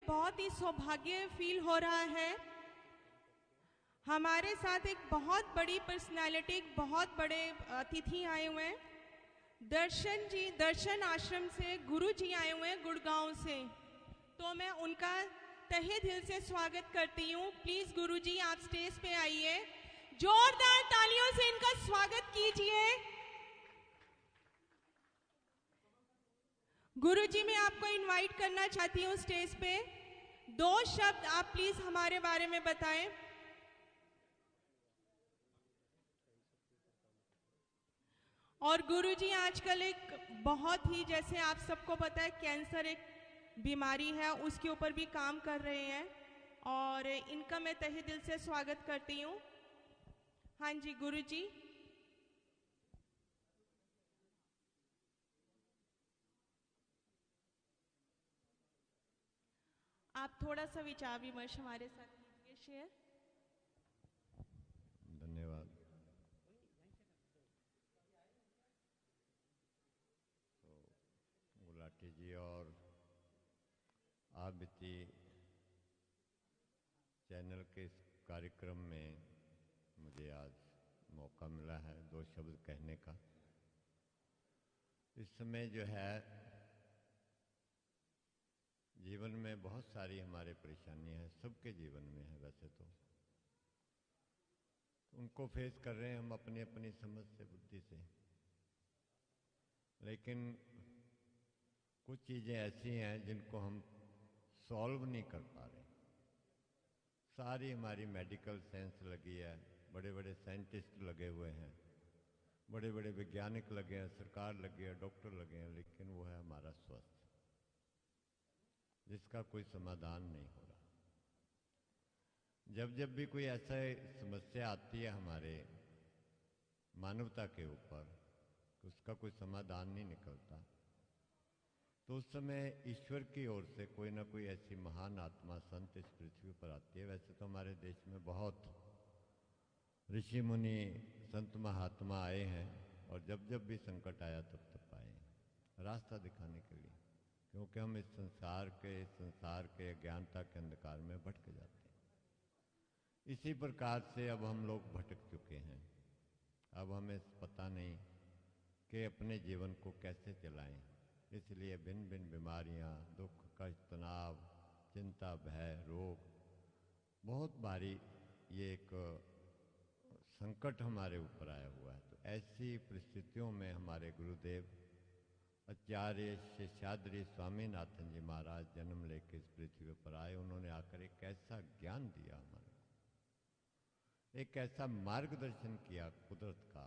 बहुत ही सौभाग्य फील हो रहा है। हमारे साथ एक बहुत बड़ी पर्सनालिटी, एक बहुत बड़े अतिथि आए हुए हैं। दर्शन जी, दर्शन आश्रम से गुरु जी आए हुए हैं गुड़गांव से, तो मैं उनका तहे दिल से स्वागत करती हूँ। प्लीज गुरु जी आप स्टेज पे आइए, जोरदार तालियों से इनका स्वागत कीजिए। गुरु जी मैं आपको इनवाइट करना चाहती हूँ स्टेज पे। 2 शब्द आप प्लीज हमारे बारे में बताएं। और गुरु जी आजकल एक बहुत ही, जैसे आप सबको पता है, कैंसर एक बीमारी है, उसके ऊपर भी काम कर रहे हैं और इनका मैं तहे दिल से स्वागत करती हूँ। हाँ जी गुरु जी। आप थोड़ा सा विचार विमर्श हमारे साथ कीजिए शेयर। धन्यवाद। तो गुलाटी जी और आबिती चैनल के इस कार्यक्रम में मुझे आज मौका मिला है 2 शब्द कहने का। इस समय जो है जीवन में बहुत सारी हमारे परेशानियां हैं, सबके जीवन में है वैसे तो उनको फेस कर रहे हैं हम अपनी अपनी समझ से, बुद्धि से, लेकिन कुछ चीज़ें ऐसी हैं जिनको हम सॉल्व नहीं कर पा रहे। सारी हमारी मेडिकल साइंस लगी है, बड़े बड़े साइंटिस्ट लगे हुए हैं, बड़े बड़े वैज्ञानिक लगे हैं, सरकार लगी है, डॉक्टर लगे हैं, लेकिन वो है हमारा स्वास्थ्य, जिसका कोई समाधान नहीं हो रहा। जब भी कोई ऐसा समस्या आती है हमारे मानवता के ऊपर, उसका कोई समाधान नहीं निकलता, तो उस समय ईश्वर की ओर से कोई ना कोई ऐसी महान आत्मा, संत इस पृथ्वी पर आती है। वैसे तो हमारे देश में बहुत ऋषि मुनि, संत महात्मा आए हैं और जब भी संकट आया तब आए रास्ता दिखाने के लिए, क्योंकि हम इस संसार के अज्ञानता के अंधकार में भटक जाते हैं। इसी प्रकार से अब हम लोग भटक चुके हैं। अब हमें पता नहीं कि अपने जीवन को कैसे चलाएं, इसलिए भिन्न भिन्न बीमारियां, दुख, कष्ट, तनाव, चिंता, भय, रोग, बहुत भारी ये एक संकट हमारे ऊपर आया हुआ है। तो ऐसी परिस्थितियों में हमारे गुरुदेव आचार्य शेषाद्री स्वामीनाथन जी महाराज जन्म लेकर इस पृथ्वी पर आए। उन्होंने आकर एक ऐसा ज्ञान दिया हमारे, एक ऐसा मार्गदर्शन किया कुदरत का,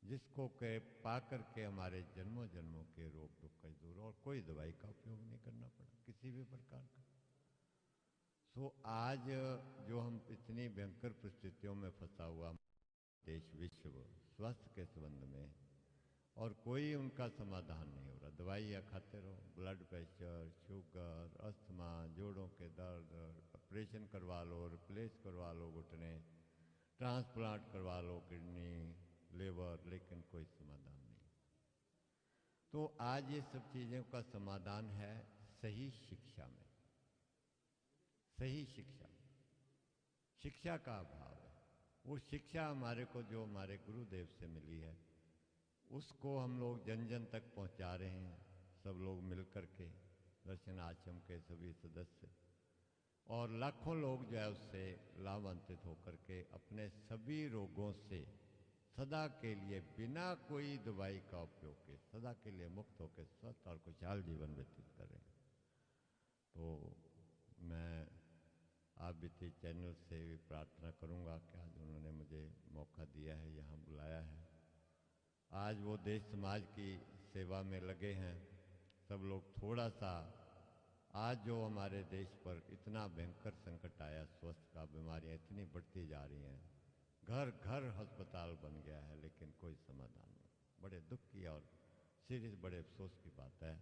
जिसको के पा करके हमारे जन्मों जन्मों के रोग दुख दूर, और कोई दवाई का उपयोग नहीं करना पड़ा किसी भी प्रकार का। सो आज जो हम इतनी भयंकर परिस्थितियों में फंसा हुआ देश, विश्व स्वास्थ्य के संबंध में, और कोई उनका समाधान नहीं हो रहा। दवाइयाँ खाते रहो, ब्लड प्रेशर, शुगर, अस्थमा, जोड़ों के दर्द, ऑपरेशन करवा लो, रिप्लेस करवा लो घुटने, ट्रांसप्लांट करवा लो किडनी, लेबर, लेकिन कोई समाधान नहीं। तो आज ये सब चीज़ों का समाधान है सही शिक्षा में। सही शिक्षा का अभाव है। वो शिक्षा हमारे को जो हमारे गुरुदेव से मिली है, उसको हम लोग जन जन तक पहुंचा रहे हैं, सब लोग मिल कर के, दर्शन आश्रम के सभी सदस्य, और लाखों लोग जो है उससे लाभान्वित होकर के अपने सभी रोगों से सदा के लिए बिना कोई दवाई का उपयोग के सदा के लिए मुक्त होकर स्वस्थ और खुशहाल जीवन व्यतीत करें। तो मैं आबिती चैनल से भी प्रार्थना करूंगा कि आज उन्होंने मुझे मौका दिया है, यहाँ बुलाया है। आज वो देश समाज की सेवा में लगे हैं सब लोग। थोड़ा सा आज जो हमारे देश पर इतना भयंकर संकट आया, स्वास्थ्य का, बीमारियाँ इतनी बढ़ती जा रही हैं, घर घर अस्पताल बन गया है, लेकिन कोई समाधान नहीं। बड़े दुख की और सीरियस, बड़े अफसोस की बात है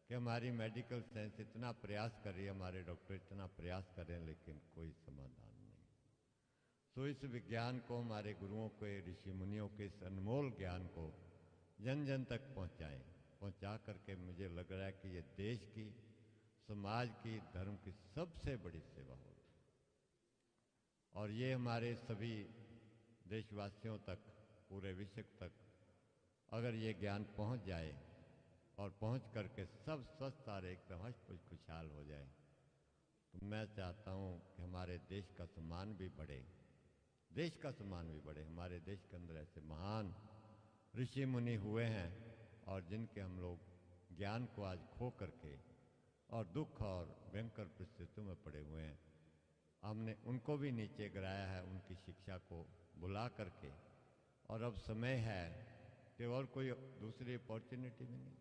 कि हमारी मेडिकल साइंस इतना प्रयास कर रही है, हमारे डॉक्टर इतना प्रयास कर रहे हैं, लेकिन कोई समाधान नहीं। तो इस विज्ञान को, हमारे गुरुओं के, ऋषि मुनियों के इस अनमोल ज्ञान को जन जन तक पहुँचाएँ। पहुँचा करके मुझे लग रहा है कि ये देश की समाज की, धर्म की सबसे बड़ी सेवा होगी। और ये हमारे सभी देशवासियों तक, पूरे विश्व तक अगर ये ज्ञान पहुंच जाए और पहुंच करके सब स्वस्थ और एकदम हष्ट खुशहाल हो जाए, तो मैं चाहता हूं कि हमारे देश का सम्मान भी बढ़े, देश का सम्मान भी बढ़े। हमारे देश के अंदर ऐसे महान ऋषि मुनि हुए हैं और जिनके हम लोग ज्ञान को आज खो करके और दुख और भयंकर परिस्थितियों में पड़े हुए हैं, हमने उनको भी नीचे गिराया है, उनकी शिक्षा को बुला करके। और अब समय है कि और कोई दूसरी अपॉर्चुनिटी भी नहीं,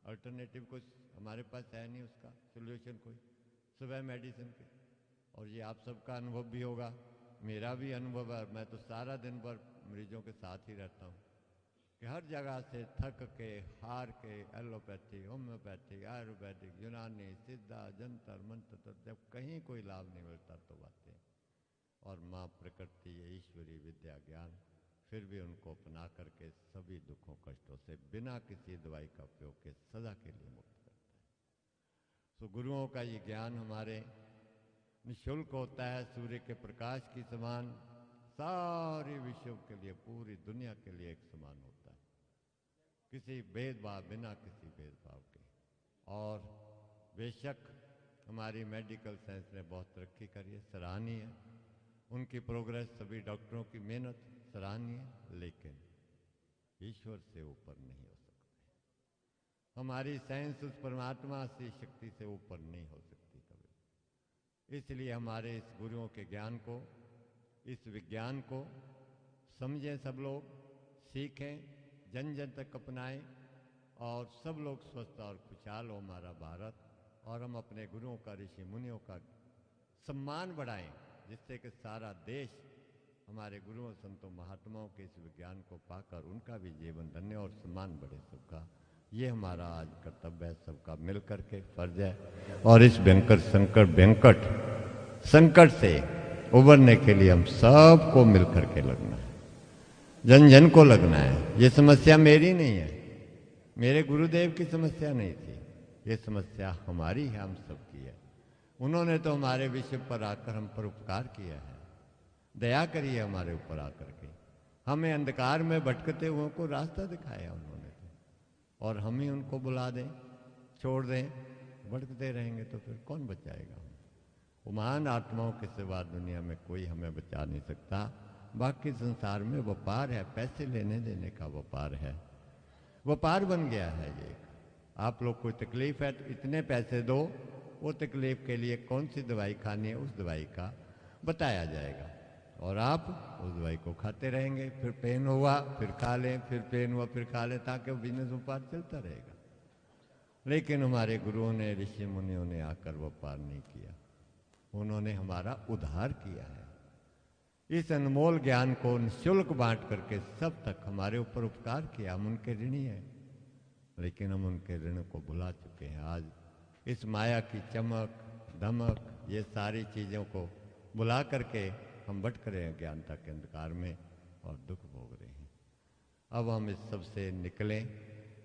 अल्टरनेटिव कुछ हमारे पास है नहीं, उसका सोल्यूशन कोई सिवाय मेडिसिन के। और ये आप सबका अनुभव भी होगा, मेरा भी अनुभव है। मैं तो सारा दिन भर मरीजों के साथ ही रहता हूँ कि हर जगह से थक के, हार के, एलोपैथी, होम्योपैथी, आयुर्वेदिक, यूनानी, सिद्धा, जंतर मंत्र, तो जब कहीं कोई लाभ नहीं मिलता तो बातें। और माँ प्रकृति, ये ईश्वरी विद्या ज्ञान फिर भी उनको अपना करके सभी दुखों कष्टों से बिना किसी दवाई का उपयोग के सदा के लिए मुक्त करता है। तो गुरुओं का ये ज्ञान हमारे निःशुल्क होता है, सूर्य के प्रकाश की समान, सारे विश्व के लिए, पूरी दुनिया के लिए एक समान होता है, किसी भेदभाव, बिना किसी भेदभाव के। और बेशक हमारी मेडिकल साइंस ने बहुत तरक्की करी है, सराहनीय है, उनकी प्रोग्रेस, सभी डॉक्टरों की मेहनत सराहनीय है, लेकिन ईश्वर से ऊपर नहीं हो सकते। हमारी साइंस उस परमात्मा की शक्ति से ऊपर नहीं हो सकती कभी। इसलिए हमारे इस गुरुओं के ज्ञान को, इस विज्ञान को समझें, सब लोग सीखें, जन जन तक अपनाएं और सब लोग स्वस्थ और खुशहाल हो हमारा भारत। और हम अपने गुरुओं का, ऋषि मुनियों का सम्मान बढ़ाएं, जिससे कि सारा देश हमारे गुरुओं, संतों, महात्माओं के इस विज्ञान को पाकर उनका भी जीवन धन्य और सम्मान बढ़े सबका। ये हमारा आज कर्तव्य है, सबका मिल करके फर्ज है। और इस भयंकर संकट से उबरने के लिए हम सबको मिल करके लगना है, जन जन को लगना है। ये समस्या मेरी नहीं है, मेरे गुरुदेव की समस्या नहीं थी, ये समस्या हमारी है, हम सबकी है। उन्होंने तो हमारे विश्व पर आकर हम पर उपकार किया है, दया करी है हमारे ऊपर आकर के, हमें अंधकार में भटकते हुए को रास्ता दिखाया उन्होंने तो। और हम ही उनको बुला दें, छोड़ दें, भटकते रहेंगे तो फिर कौन बचाएगा? वो महान आत्माओं के सिवा दुनिया में कोई हमें बचा नहीं सकता। बाकी संसार में व्यापार है, पैसे लेने देने का व्यापार है, व्यापार बन गया है ये। आप लोग कोई तकलीफ है तो इतने पैसे दो, वो तकलीफ के लिए कौन सी दवाई खानी है उस दवाई का बताया जाएगा और आप उस दवाई को खाते रहेंगे। फिर पेन हुआ फिर खा लें, फिर पेन हुआ फिर खा लें, ताकि वो बिजनेस व्यापार चलता रहेगा। लेकिन हमारे गुरुओं ने, ऋषि मुनियों ने आकर व्यापार नहीं किया, उन्होंने हमारा उद्धार किया है। इस अनमोल ज्ञान को निःशुल्क बांट करके सब तक हमारे ऊपर उपकार किया। हम उनके ऋणी हैं, लेकिन हम उनके ऋण को भुला चुके हैं। आज इस माया की चमक धमक, ये सारी चीज़ों को बुला करके हम भटक रहे हैं ज्ञानता के अंधकार में और दुख भोग रहे हैं। अब हम इस सब से निकलें,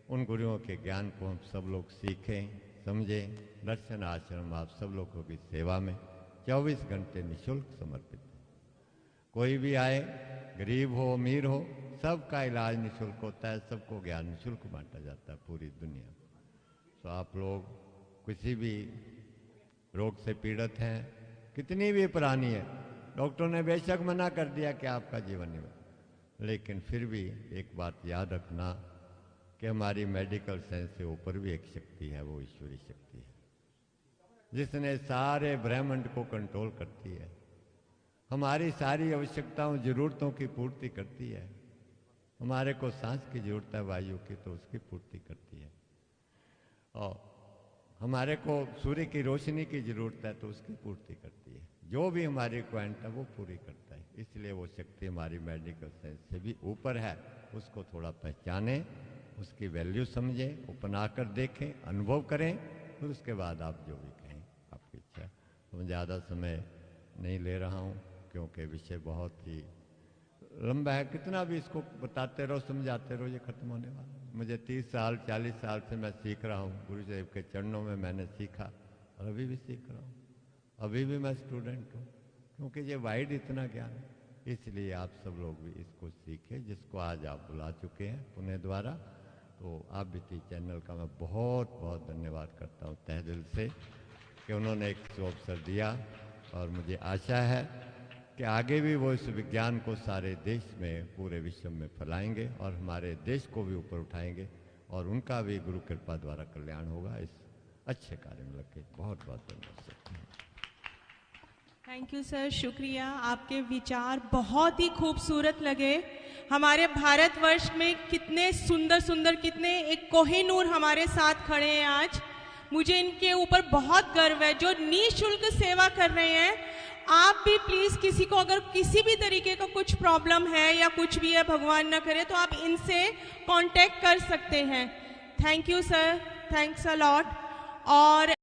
उन गुरुओं के ज्ञान को हम सब लोग सीखें, समझें। दर्शन आश्रम आप सब लोगों की सेवा में 24 घंटे निःशुल्क समर्पित है। कोई भी आए, गरीब हो अमीर हो, सबका इलाज निःशुल्क होता है, सबको ज्ञान निःशुल्क बांटा जाता है पूरी दुनिया में। तो आप लोग किसी भी रोग से पीड़ित हैं, कितनी भी पुरानी है, डॉक्टर ने बेशक मना कर दिया कि आपका जीवन नहीं बचा, लेकिन फिर भी एक बात याद रखना कि हमारी मेडिकल साइंस से ऊपर भी एक शक्ति है, वो ईश्वरी शक्ति है, जिसने सारे ब्रह्मांड को कंट्रोल करती है, हमारी सारी आवश्यकताओं, जरूरतों की पूर्ति करती है। हमारे को सांस की जरूरत है वायु की, तो उसकी पूर्ति करती है। और हमारे को सूर्य की रोशनी की जरूरत है तो उसकी पूर्ति करती है। जो भी हमारी रिक्वायरमेंट है वो पूरी करता है। इसलिए वो शक्ति हमारी मेडिकल साइंस से भी ऊपर है। उसको थोड़ा पहचानें, उसकी वैल्यू समझें, अपना कर देखें, अनुभव करें, फिर उसके बाद आप जो भी कहें आपकी इच्छा। तो मैं ज़्यादा समय नहीं ले रहा हूँ, क्योंकि विषय बहुत ही लंबा है। कितना भी इसको बताते रहो, समझाते रहो, ये खत्म होने वाला। मुझे 30 साल 40 साल से मैं सीख रहा हूँ, गुरुदेव के चरणों में मैंने सीखा, और अभी भी सीख रहा हूँ, अभी भी मैं स्टूडेंट हूँ, क्योंकि ये वाइड इतना ज्ञान है। इसलिए आप सब लोग भी इसको सीखें, जिसको आज आप बुला चुके हैं पुणे द्वारा। तो आप भी चैनल का मैं बहुत बहुत धन्यवाद करता हूँ तहे दिल से कि उन्होंने एक शो अवसर दिया, और मुझे आशा है कि आगे भी वो इस विज्ञान को सारे देश में, पूरे विश्व में फैलाएंगे और हमारे देश को भी ऊपर उठाएंगे, और उनका भी गुरु कृपा द्वारा कल्याण होगा। इस अच्छे कार्य में लगे बहुत बहुत धन्यवाद। थैंक यू सर, शुक्रिया। आपके विचार बहुत ही खूबसूरत लगे। हमारे भारतवर्ष में कितने सुंदर सुंदर, कितने एक कोहिनूर हमारे साथ खड़े हैं आज। मुझे इनके ऊपर बहुत गर्व है, जो निःशुल्क सेवा कर रहे हैं। आप भी प्लीज़ किसी को अगर किसी भी तरीके का कुछ प्रॉब्लम है या कुछ भी है, भगवान न करे, तो आप इनसे कांटेक्ट कर सकते हैं। Thank you sir, thanks a lot. और